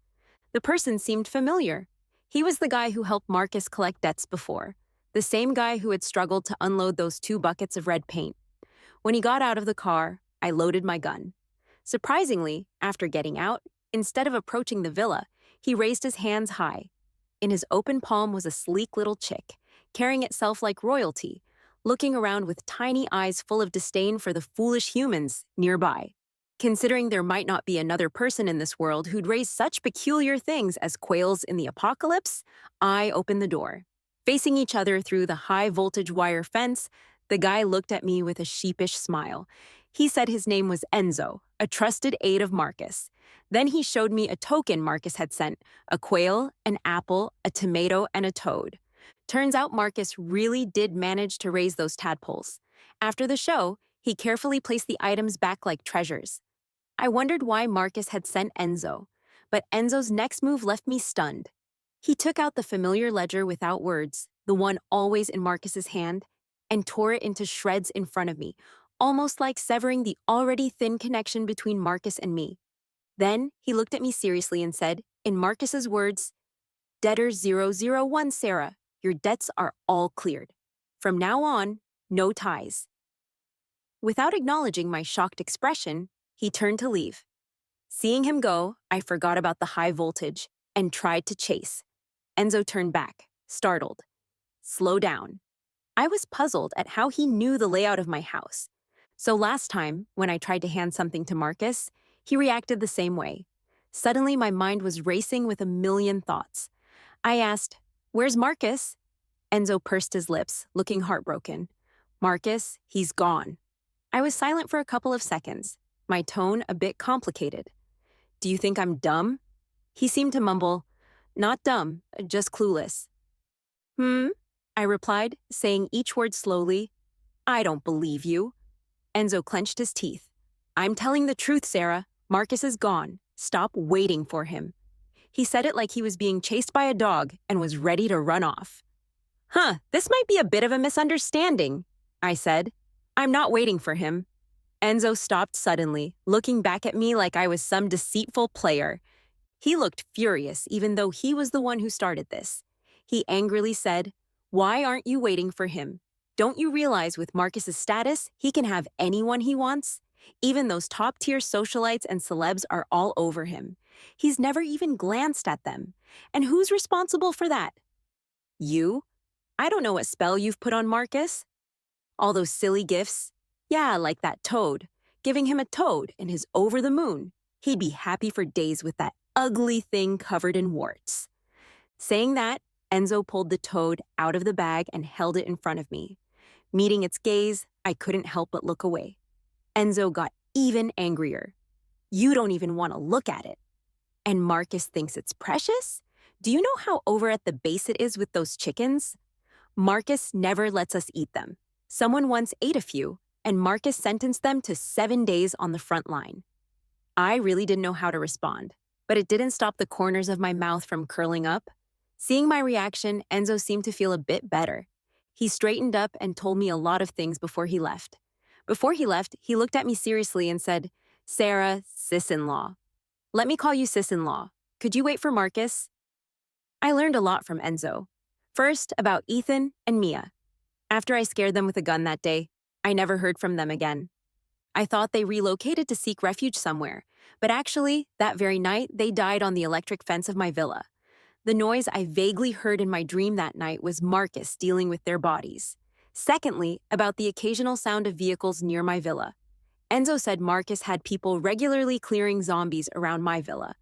A: The person seemed familiar. He was the guy who helped Marcus collect debts before, the same guy who had struggled to unload those 2 buckets of red paint. When he got out of the car, I loaded my gun. Surprisingly, after getting out, instead of approaching the villa, he raised his hands high. In his open palm was a sleek little chick, carrying itself like royalty, looking around with tiny eyes full of disdain for the foolish humans nearby. Considering there might not be another person in this world who'd raise such peculiar things as quails in the apocalypse, I opened the door. Facing each other through the high-voltage wire fence, the guy looked at me with a sheepish smile. He said his name was Enzo, a trusted aide of Marcus. Then he showed me a token Marcus had sent, a quail, an apple, a tomato, and a toad. Turns out Marcus really did manage to raise those tadpoles. After the show, he carefully placed the items back like treasures. I wondered why Marcus had sent Enzo, but Enzo's next move left me stunned. He took out the familiar ledger without words, the one always in Marcus's hand, and tore it into shreds in front of me, almost like severing the already thin connection between Marcus and me. Then he looked at me seriously and said, in Marcus's words, "Debtor 001, Sarah, your debts are all cleared. From now on, no ties." Without acknowledging my shocked expression, he turned to leave. Seeing him go, I forgot about the high voltage and tried to chase. Enzo turned back, startled. "Slow down." I was puzzled at how he knew the layout of my house. So last time, when I tried to hand something to Marcus, he reacted the same way. Suddenly, my mind was racing with a million thoughts. I asked, "Where's Marcus?" Enzo pursed his lips, looking heartbroken. "Marcus, he's gone." I was silent for a couple of seconds, my tone a bit complicated. "Do you think I'm dumb?" He seemed to mumble, "Not dumb, just clueless." I replied, saying each word slowly. "I don't believe you." Enzo clenched his teeth. "I'm telling the truth, Sarah. Marcus is gone. Stop waiting for him." He said it like he was being chased by a dog and was ready to run off. This might be a bit of a misunderstanding," I said. "I'm not waiting for him." Enzo stopped suddenly, looking back at me like I was some deceitful player. He looked furious, even though he was the one who started this. He angrily said, "Why aren't you waiting for him? Don't you realize with Marcus's status, he can have anyone he wants? Even those top-tier socialites and celebs are all over him. He's never even glanced at them. And who's responsible for that? You? I don't know what spell you've put on Marcus. All those silly gifts. Yeah, like that toad. Giving him a toad and his over the moon. He'd be happy for days with that ugly thing covered in warts." Saying that, Enzo pulled the toad out of the bag and held it in front of me. Meeting its gaze, I couldn't help but look away. Enzo got even angrier. "You don't even want to look at it. And Marcus thinks it's precious? Do you know how over at the base it is with those chickens? Marcus never lets us eat them. Someone once ate a few, and Marcus sentenced them to 7 days on the front line." I really didn't know how to respond. but it didn't stop the corners of my mouth from curling up. Seeing my reaction, Enzo seemed to feel a bit better. He straightened up and told me a lot of things before he left. Before he left, he looked at me seriously and said, "Sarah, sis-in-law. Let me call you sis-in-law. Could you wait for Marcus?" I learned a lot from Enzo. First, about Ethan and Mia. After I scared them with a gun that day, I never heard from them again. I thought they relocated to seek refuge somewhere, but actually, that very night, they died on the electric fence of my villa. The noise I vaguely heard in my dream that night was Marcus dealing with their bodies. Secondly, about the occasional sound of vehicles near my villa. Enzo said Marcus had people regularly clearing zombies around my villa.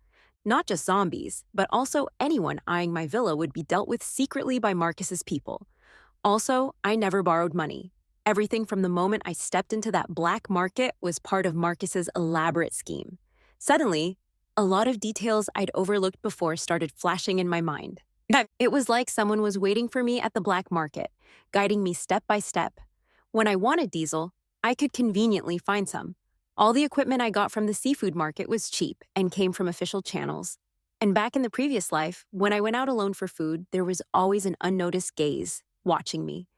A: Not just zombies, but also anyone eyeing my villa would be dealt with secretly by Marcus's people. Also, I never borrowed money. Everything from the moment I stepped into that black market was part of Marcus's elaborate scheme. Suddenly, a lot of details I'd overlooked before started flashing in my mind. It was like someone was waiting for me at the black market, guiding me step by step. When I wanted diesel, I could conveniently find some. All the equipment I got from the seafood market was cheap and came from official channels. And back in the previous life, when I went out alone for food, there was always an unnoticed gaze watching me.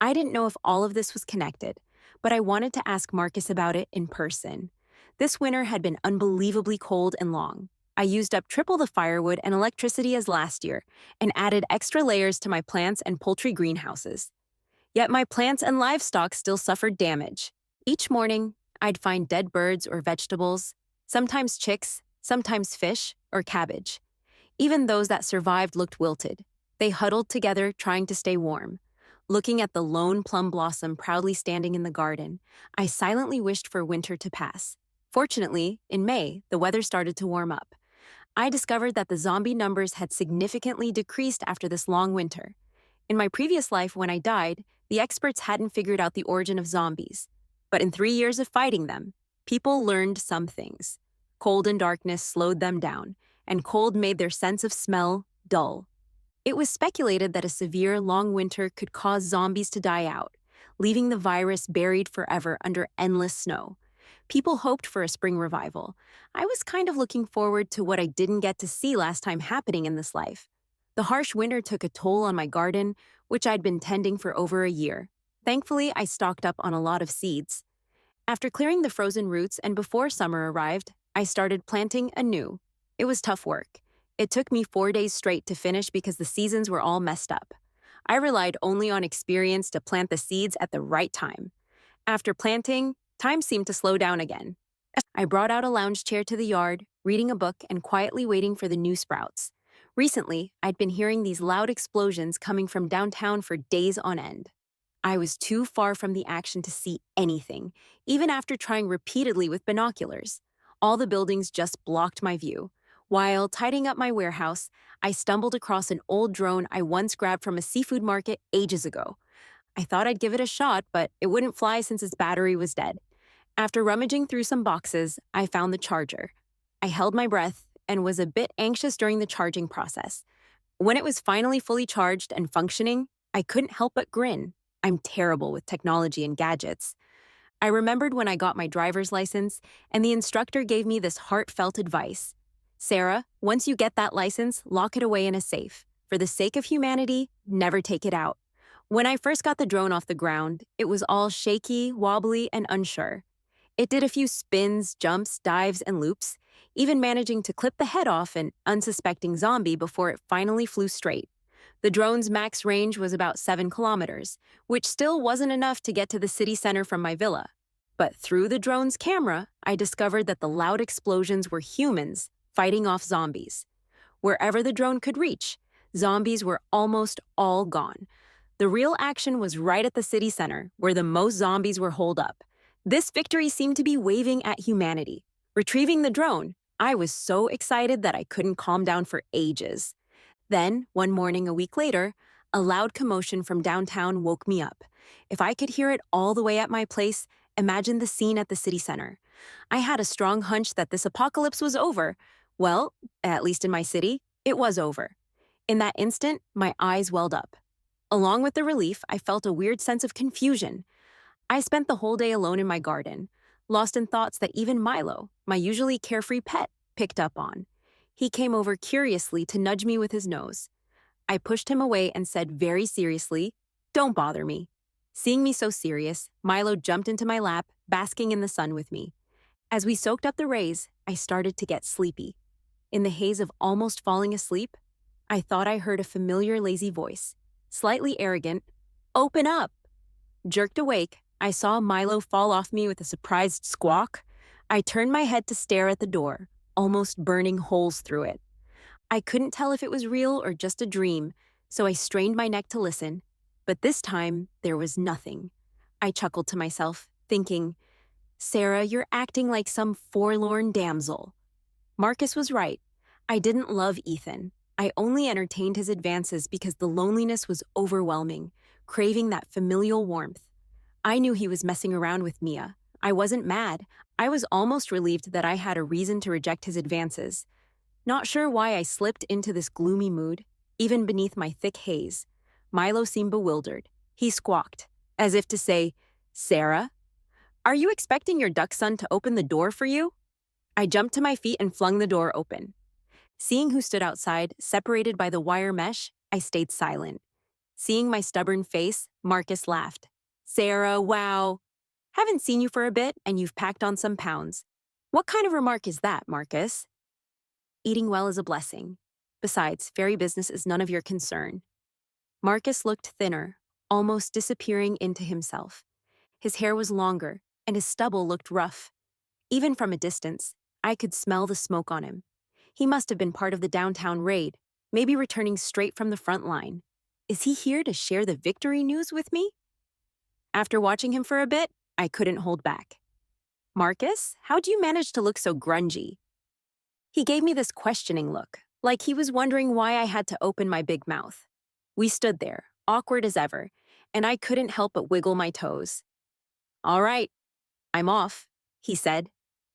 A: I didn't know if all of this was connected, but I wanted to ask Marcus about it in person. This winter had been unbelievably cold and long. I used up triple the firewood and electricity as last year and added extra layers to my plants and poultry greenhouses. Yet my plants and livestock still suffered damage. Each morning, I'd find dead birds or vegetables, sometimes chicks, sometimes fish or cabbage. Even those that survived looked wilted. They huddled together, trying to stay warm. Looking at the lone plum blossom proudly standing in the garden, I silently wished for winter to pass. Fortunately, in May, the weather started to warm up. I discovered that the zombie numbers had significantly decreased after this long winter. In my previous life, when I died, the experts hadn't figured out the origin of zombies. But in 3 years of fighting them, people learned some things. Cold and darkness slowed them down, and cold made their sense of smell dull. It was speculated that a severe, long winter could cause zombies to die out, leaving the virus buried forever under endless snow. People hoped for a spring revival. I was kind of looking forward to what I didn't get to see last time happening in this life. The harsh winter took a toll on my garden, which I'd been tending for over a year. Thankfully, I stocked up on a lot of seeds. After clearing the frozen roots and before summer arrived, I started planting anew. It was tough work. It took me 4 days straight to finish because the seasons were all messed up. I relied only on experience to plant the seeds at the right time. After planting, time seemed to slow down again. I brought out a lounge chair to the yard, reading a book and quietly waiting for the new sprouts. Recently, I'd been hearing these loud explosions coming from downtown for days on end. I was too far from the action to see anything, even after trying repeatedly with binoculars. All the buildings just blocked my view. While tidying up my warehouse, I stumbled across an old drone I once grabbed from a seafood market ages ago. I thought I'd give it a shot, but it wouldn't fly since its battery was dead. After rummaging through some boxes, I found the charger. I held my breath and was a bit anxious during the charging process. When it was finally fully charged and functioning, I couldn't help but grin. I'm terrible with technology and gadgets. I remembered when I got my driver's license, and the instructor gave me this heartfelt advice. "Sarah, once you get that license, lock it away in a safe. For the sake of humanity, never take it out." When I first got the drone off the ground, it was all shaky, wobbly, and unsure. It did a few spins, jumps, dives, and loops, even managing to clip the head off an unsuspecting zombie before it finally flew straight. The drone's max range was about 7 kilometers, which still wasn't enough to get to the city center from my villa. But through the drone's camera, I discovered that the loud explosions were humans fighting off zombies. Wherever the drone could reach, zombies were almost all gone. The real action was right at the city center, where the most zombies were holed up. This victory seemed to be waving at humanity. Retrieving the drone, I was so excited that I couldn't calm down for ages. Then, one morning a week later, a loud commotion from downtown woke me up. If I could hear it all the way at my place, imagine the scene at the city center. I had a strong hunch that this apocalypse was over. Well, at least in my city, it was over. In that instant, my eyes welled up. Along with the relief, I felt a weird sense of confusion. I spent the whole day alone in my garden, lost in thoughts that even Milo, my usually carefree pet, picked up on. He came over curiously to nudge me with his nose. I pushed him away and said very seriously, "Don't bother me." Seeing me so serious, Milo jumped into my lap, basking in the sun with me. As we soaked up the rays, I started to get sleepy. In the haze of almost falling asleep, I thought I heard a familiar lazy voice, slightly arrogant, "Open up!" Jerked awake, I saw Milo fall off me with a surprised squawk. I turned my head to stare at the door, almost burning holes through it. I couldn't tell if it was real or just a dream, so I strained my neck to listen. But this time, there was nothing. I chuckled to myself, thinking, "Sarah, you're acting like some forlorn damsel." Marcus was right. I didn't love Ethan. I only entertained his advances because the loneliness was overwhelming, craving that familial warmth. I knew he was messing around with Mia. I wasn't mad. I was almost relieved that I had a reason to reject his advances. Not sure why I slipped into this gloomy mood, even beneath my thick haze. Milo seemed bewildered. He squawked, as if to say, "Sarah, are you expecting your duck son to open the door for you?" I jumped to my feet and flung the door open. Seeing who stood outside, separated by the wire mesh, I stayed silent. Seeing my stubborn face, Marcus laughed. "Sarah, wow. Haven't seen you for a bit, and you've packed on some pounds. What kind of remark is that, Marcus?" "Eating well is a blessing. Besides, fairy business is none of your concern." Marcus looked thinner, almost disappearing into himself. His hair was longer, and his stubble looked rough. Even from a distance, I could smell the smoke on him. He must have been part of the downtown raid, maybe returning straight from the front line. Is he here to share the victory news with me? After watching him for a bit, I couldn't hold back. "Marcus, how'd you manage to look so grungy?" He gave me this questioning look, like he was wondering why I had to open my big mouth. We stood there, awkward as ever, and I couldn't help but wiggle my toes. "All right, I'm off," he said.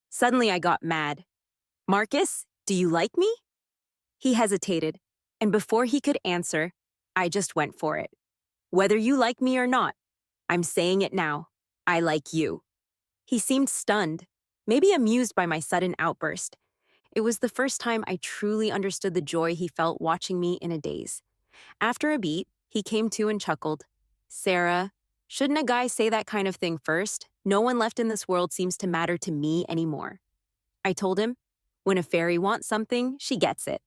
A: Suddenly I got mad. "Marcus, do you like me?" He hesitated, and before he could answer, I just went for it. "Whether you like me or not, I'm saying it now. I like you." He seemed stunned, maybe amused by my sudden outburst. It was the first time I truly understood the joy he felt watching me in a daze. After a beat, he came to and chuckled. "Sarah, shouldn't a guy say that kind of thing first? No one left in this world seems to matter to me anymore." I told him, "When a fairy wants something, she gets it."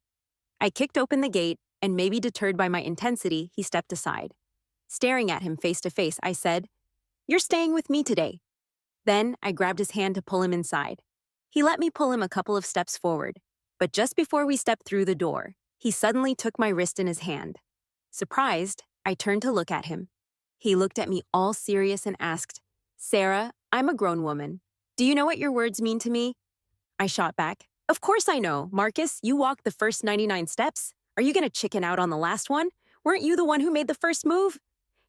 A: I kicked open the gate, and maybe deterred by my intensity, he stepped aside. Staring at him face to face, I said, "You're staying with me today." Then I grabbed his hand to pull him inside. He let me pull him a couple of steps forward, but just before we stepped through the door, he suddenly took my wrist in his hand. Surprised, I turned to look at him. He looked at me all serious and asked, "Sarah, I'm a grown woman. Do you know what your words mean to me?" I shot back, "Of course I know. Marcus, you walked the first 99 steps. Are you going to chicken out on the last one? Weren't you the one who made the first move?"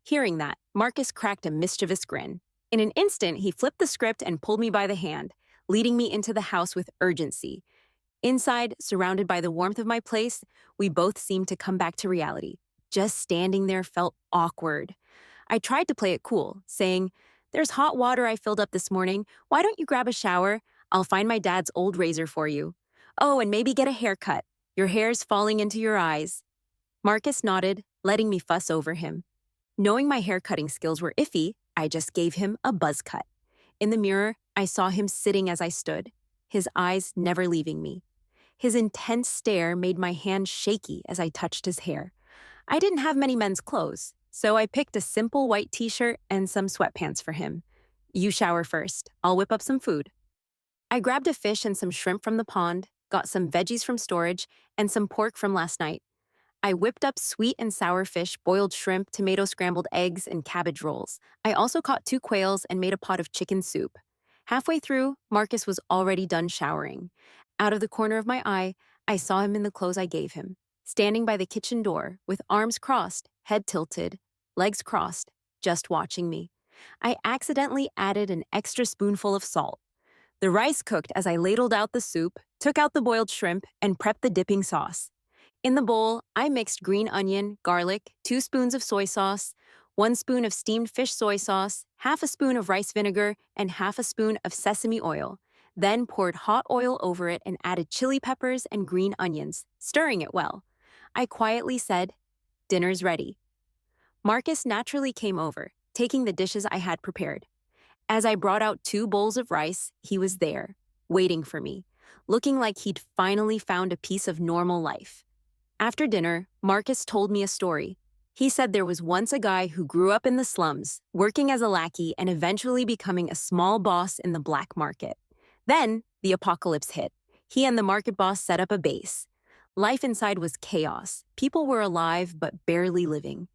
A: Hearing that, Marcus cracked a mischievous grin. In an instant, he flipped the script and pulled me by the hand, leading me into the house with urgency. Inside, surrounded by the warmth of my place, we both seemed to come back to reality. Just standing there felt awkward. I tried to play it cool, saying, "There's hot water I filled up this morning. Why don't you grab a shower? I'll find my dad's old razor for you. Oh, and maybe get a haircut. Your hair's falling into your eyes." Marcus nodded, letting me fuss over him. Knowing my haircutting skills were iffy, I just gave him a buzz cut. In the mirror, I saw him sitting as I stood, his eyes never leaving me. His intense stare made my hand shaky as I touched his hair. I didn't have many men's clothes, so I picked a simple white t-shirt and some sweatpants for him. "You shower first. I'll whip up some food." I grabbed a fish and some shrimp from the pond, got some veggies from storage, and some pork from last night. I whipped up sweet and sour fish, boiled shrimp, tomato scrambled eggs, and cabbage rolls. I also caught 2 quails and made a pot of chicken soup. Halfway through, Marcus was already done showering. Out of the corner of my eye, I saw him in the clothes I gave him, standing by the kitchen door, with arms crossed, head tilted, legs crossed, just watching me. I accidentally added an extra spoonful of salt. The rice cooked as I ladled out the soup, took out the boiled shrimp, and prepped the dipping sauce. In the bowl, I mixed green onion, garlic, 2 spoons of soy sauce, 1 spoon of steamed fish soy sauce, half a spoon of rice vinegar, and half a spoon of sesame oil. then poured hot oil over it and added chili peppers and green onions, stirring it well. I quietly said, "Dinner's ready." Marcus naturally came over, taking the dishes I had prepared. As I brought out 2 bowls of rice, he was there, waiting for me, looking like he'd finally found a piece of normal life. After dinner, Marcus told me a story. He said there was once a guy who grew up in the slums, working as a lackey and eventually becoming a small boss in the black market. Then, the apocalypse hit. He and the market boss set up a base. Life inside was chaos. People were alive but barely living.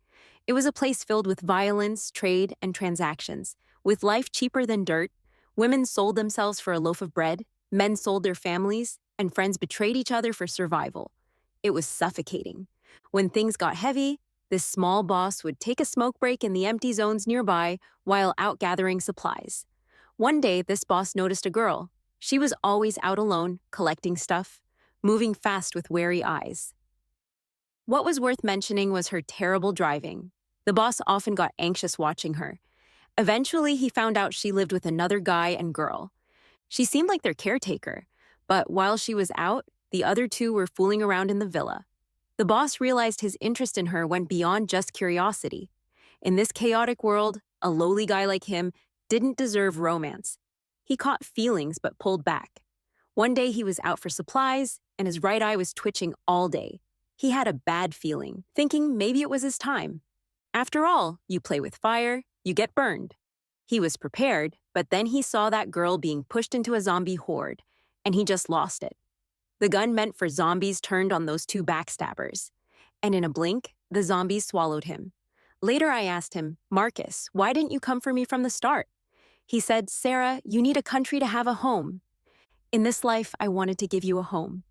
A: It was a place filled with violence, trade, and transactions. With life cheaper than dirt, women sold themselves for a loaf of bread, men sold their families, and friends betrayed each other for survival. It was suffocating. When things got heavy, this small boss would take a smoke break in the empty zones nearby while out gathering supplies. One day, this boss noticed a girl. She was always out alone, collecting stuff, moving fast with wary eyes. What was worth mentioning was her terrible driving. The boss often got anxious watching her. Eventually, he found out she lived with another guy and girl. She seemed like their caretaker, but while she was out, the other two were fooling around in the villa. The boss realized his interest in her went beyond just curiosity. In this chaotic world, a lowly guy like him didn't deserve romance. He caught feelings but pulled back. One day he was out for supplies, and his right eye was twitching all day. He had a bad feeling, thinking maybe it was his time. After all, you play with fire, you get burned. He was prepared, but then he saw that girl being pushed into a zombie horde, and he just lost it. The gun meant for zombies turned on those 2 backstabbers. And in a blink, the zombies swallowed him. Later I asked him, "Marcus, why didn't you come for me from the start?" He said, "Sarah, you need a country to have a home. In this life, I wanted to give you a home.